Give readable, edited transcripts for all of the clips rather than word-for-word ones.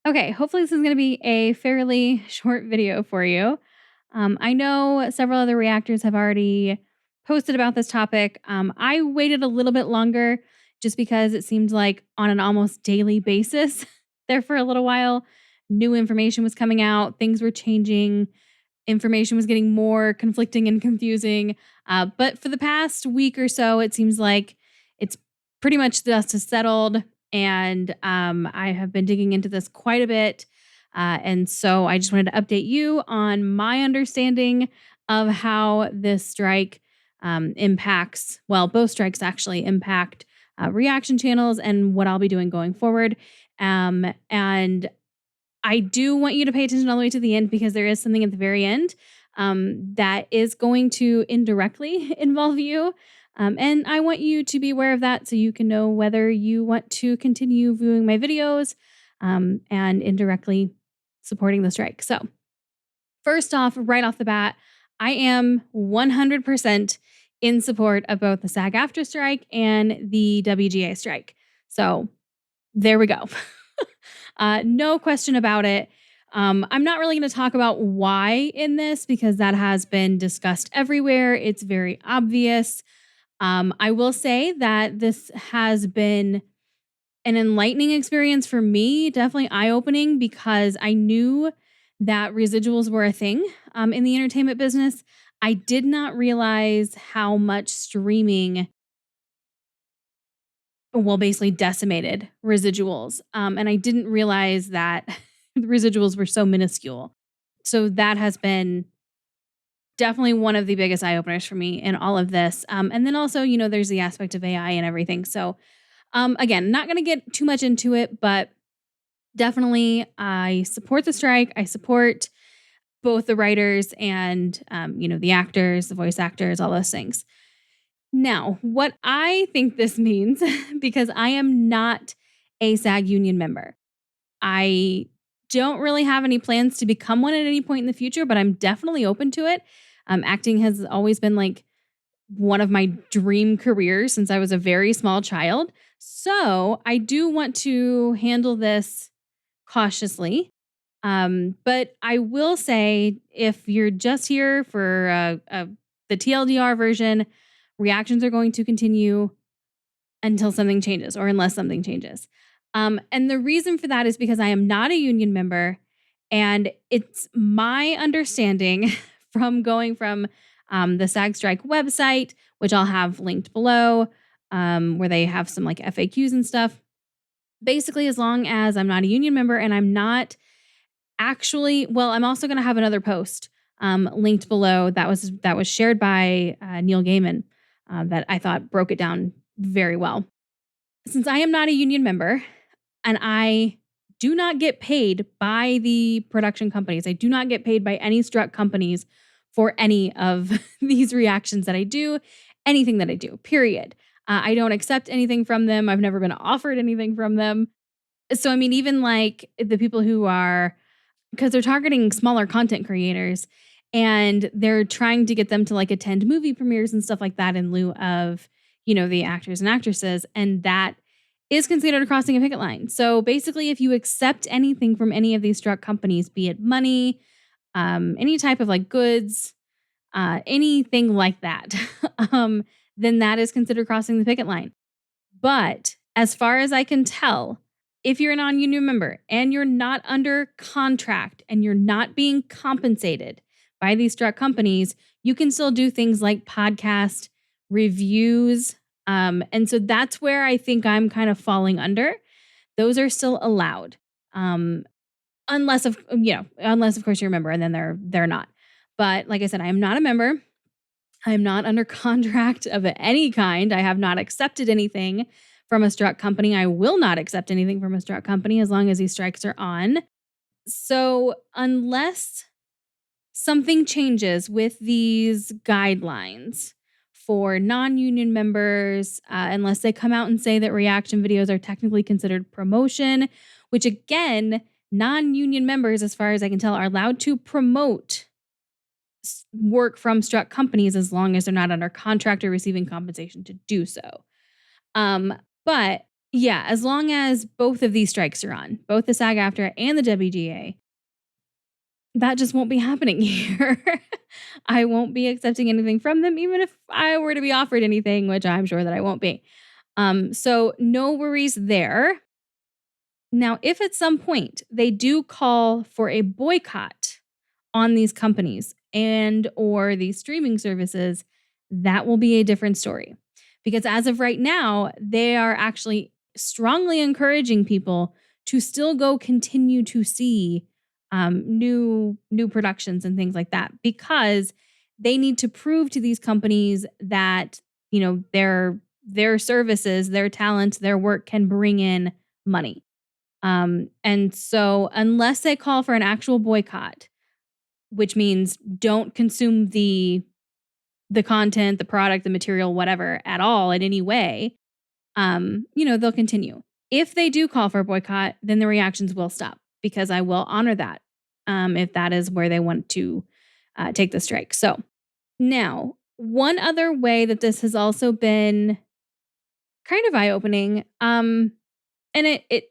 Okay, hopefully this is going to be a fairly short video for you. I know several other reactors have already posted about this topic. I waited a little bit longer just because it seemed like on an almost daily basis there for a little while, new information was coming out, things were changing, information was getting more conflicting and confusing. But for the past week or so, it seems like it's pretty much the dust has settled. And I have been digging into this quite a bit. And so I just wanted to update you on my understanding of how this strike impacts, well, both strikes actually impact reaction channels and what I'll be doing going forward. And I do want you to pay attention all the way to the end because there is something at the very end that is going to indirectly involve you. And I want you to be aware of that so you can know whether you want to continue viewing my videos and indirectly supporting the strike. So, first off, right off the bat, I am 100% in support of both the SAG-AFTRA strike and the WGA strike. So, there we go. No question about it. I'm not really going to talk about why in this because that has been discussed everywhere. It's very obvious. I will say that this has been an enlightening experience for me, definitely eye-opening because I knew that residuals were a thing in the entertainment business. I did not realize how much streaming basically decimated residuals. And I didn't realize that the residuals were so minuscule. So that has been definitely one of the biggest eye openers for me in all of this. And then also, there's the aspect of AI and everything. So, again, not going to get too much into it, but definitely I support the strike. I support both the writers and, the actors, the voice actors, all those things. Now, what I think this means, because I am not a SAG union member, I don't really have any plans to become one at any point in the future, but I'm definitely open to it. Acting has always been like one of my dream careers since I was a very small child. So I do want to handle this cautiously. But I will say if you're just here for the TLDR version, reactions are going to continue until something changes or unless something changes. And the reason for that is because I am not a union member. And it's my understanding from going from the SAG Strike website, which I'll have linked below, where they have some like FAQs and stuff. Basically, as long as I'm not a union member and I'm not actually, well, I'm also going to have another post linked below that was shared by Neil Gaiman that I thought broke it down very well. Since I am not a union member and I do not get paid by the production companies, I do not get paid by any struck companies for any of these reactions that I do, anything that I do, period. I don't accept anything from them. I've never been offered anything from them. So, I mean, even like the people who are, because they're targeting smaller content creators and they're trying to get them to like attend movie premieres and stuff like that in lieu of, the actors and actresses. And that is considered crossing a picket line. So basically, if you accept anything from any of these struck companies, be it money, any type of like goods, anything like that, then that is considered crossing the picket line. But as far as I can tell, if you're a non-union member and you're not under contract and you're not being compensated by these struck companies, you can still do things like podcast reviews. And so that's where I think I'm kind of falling under. Those are still allowed. Unless of course you're a member and then they're not. But like I said, I am not a member. I'm not under contract of any kind. I have not accepted anything from a struck company. I will not accept anything from a struck company as long as these strikes are on. So unless something changes with these guidelines for non-union members, unless they come out and say that reaction videos are technically considered promotion, which again, non-union members, as far as I can tell, are allowed to promote work from struck companies as long as they're not under contract or receiving compensation to do so. But Yeah, as long as both of these strikes are on, both the SAG-AFTRA and the WGA, that just won't be happening here. I won't be accepting anything from them, even if I were to be offered anything, which I'm sure that I won't be. So no worries there. Now, if at some point they do call for a boycott on these companies and or these streaming services, that will be a different story. Because as of right now, they are actually strongly encouraging people to still go continue to see new productions and things like that, because they need to prove to these companies that their services, their talent, their work can bring in money. And so unless they call for an actual boycott, which means don't consume the content, the product, the material, whatever at all in any way, they'll continue. If they do call for a boycott, then the reactions will stop because I will honor that if that is where they want to take the strike. So now, one other way that this has also been kind of eye opening, and it's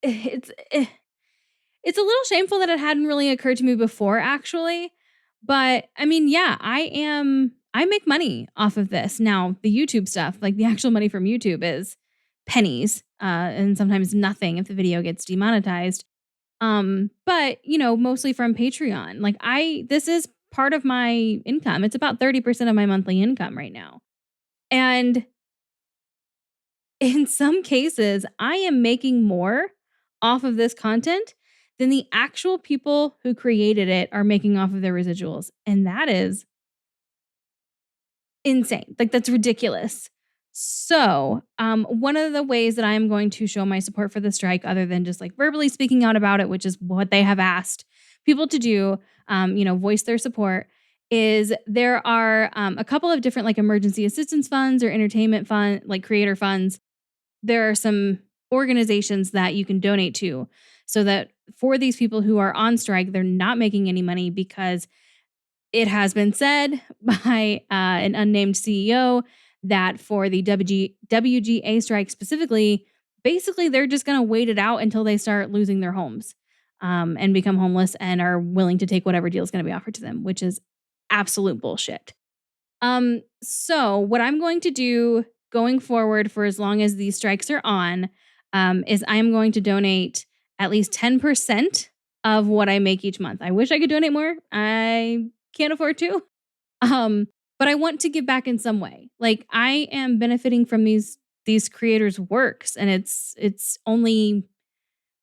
it's a little shameful that it hadn't really occurred to me before, actually. But I mean, yeah, I make money off of this. Now, the YouTube stuff, like the actual money from YouTube is pennies, and sometimes nothing if the video gets demonetized. But mostly from Patreon. Like this is part of my income. It's about 30% of my monthly income right now. And in some cases, I am making more off of this content than the actual people who created it are making off of their residuals. And that is insane. Like, that's ridiculous. So, one of the ways that I am going to show my support for the strike, other than just like verbally speaking out about it, which is what they have asked people to do, voice their support, is there are a couple of different like emergency assistance funds or entertainment fund, like creator funds. There are some organizations that you can donate to so that for these people who are on strike, they're not making any money, because it has been said by an unnamed CEO that for the WGA strike specifically, basically they're just going to wait it out until they start losing their homes and become homeless and are willing to take whatever deal is going to be offered to them, which is absolute bullshit. So what I'm going to do going forward for as long as these strikes are on, is I'm going to donate at least 10% of what I make each month. I wish I could donate more. I can't afford to. But I want to give back in some way. Like, I am benefiting from these creators' works, and it's only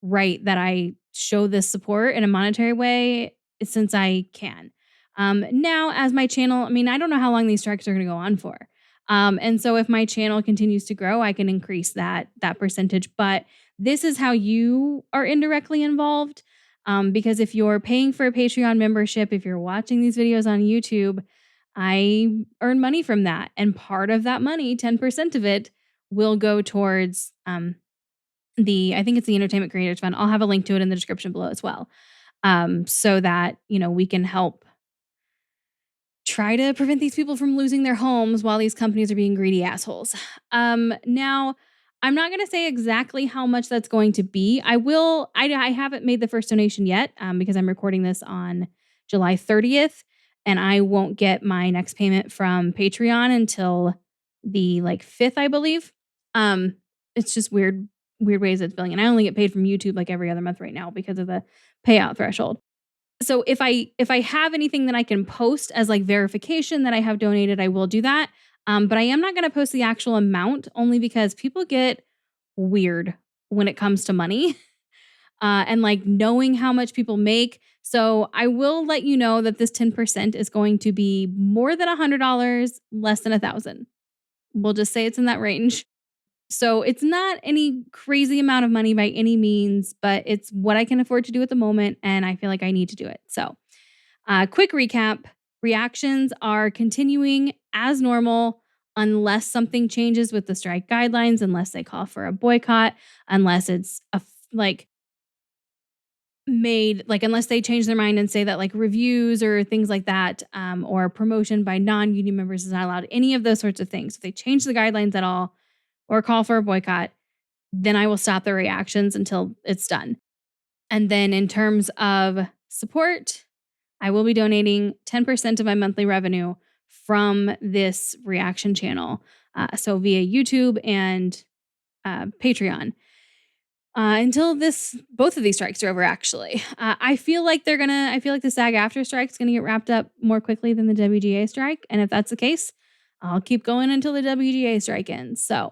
right that I show this support in a monetary way since I can. Now, as my channel, I mean, I don't know how long these strikes are going to go on for. And so if my channel continues to grow, I can increase that percentage. But this is how you are indirectly involved. Because if you're paying for a Patreon membership, if you're watching these videos on YouTube, I earn money from that. And part of that money, 10% of it, will go towards I think it's the Entertainment Creators Fund. I'll have a link to it in the description below as well. So that, we can help try to prevent these people from losing their homes while these companies are being greedy assholes. Now, I'm not going to say exactly how much that's going to be. I haven't made the first donation yet because I'm recording this on July 30th, and I won't get my next payment from Patreon until the 5th, I believe. It's just weird ways it's billing. And I only get paid from YouTube like every other month right now because of the payout threshold. So if I have anything that I can post as like verification that I have donated, I will do that. But I am not going to post the actual amount, only because people get weird when it comes to money and like knowing how much people make. So I will let you know that this 10% is going to be more than $100, less than $1,000. We'll just say it's in that range. So it's not any crazy amount of money by any means, but it's what I can afford to do at the moment, and I feel like I need to do it. So quick recap. Reactions are continuing as normal unless something changes with the strike guidelines, unless they call for a boycott, unless it's unless they change their mind and say that like reviews or things like that, or promotion by non-union members is not allowed, any of those sorts of things. If they change the guidelines at all, or call for a boycott, then I will stop the reactions until it's done. And then in terms of support, I will be donating 10% of my monthly revenue from this reaction channel. So via YouTube and Patreon. Until both of these strikes are over, actually. I feel like the SAG-AFTRA strike is gonna get wrapped up more quickly than the WGA strike. And if that's the case, I'll keep going until the WGA strike ends. So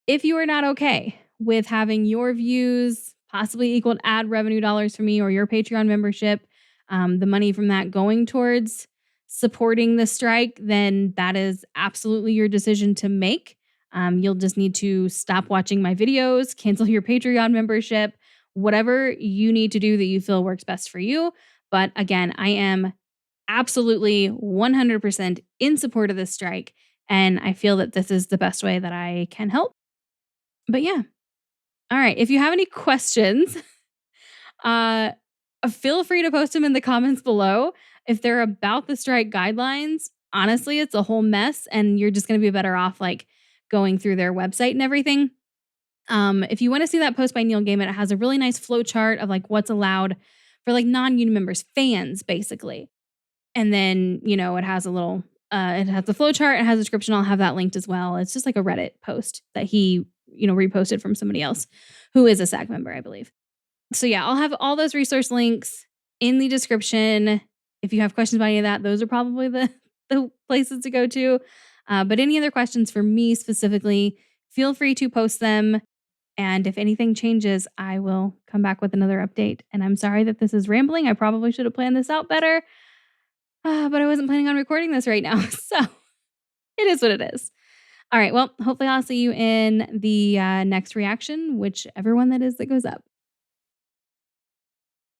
if you are not okay with having your views possibly equal ad revenue dollars for me or your Patreon membership, the money from that going towards supporting the strike, then that is absolutely your decision to make. You'll just need to stop watching my videos, cancel your Patreon membership, whatever you need to do that you feel works best for you. But again, I am absolutely 100% in support of this strike. And I feel that this is the best way that I can help. But yeah. All right. If you have any questions, uh, feel free to post them in the comments below. If they're about the strike guidelines, honestly, it's a whole mess and you're just going to be better off like going through their website and everything. If you want to see that post by Neil Gaiman, it has a really nice flow chart of like what's allowed for like non-union members, fans, basically. And then, it has it has the flow chart, it has a description. I'll have that linked as well. It's just like a Reddit post that he, reposted from somebody else who is a SAG member, I believe. So yeah, I'll have all those resource links in the description. If you have questions about any of that, those are probably the places to go to. But any other questions for me specifically, feel free to post them. And if anything changes, I will come back with another update. And I'm sorry that this is rambling. I probably should have planned this out better. But I wasn't planning on recording this right now. So it is what it is. All right. Well, hopefully I'll see you in the next reaction, whichever one that is that goes up.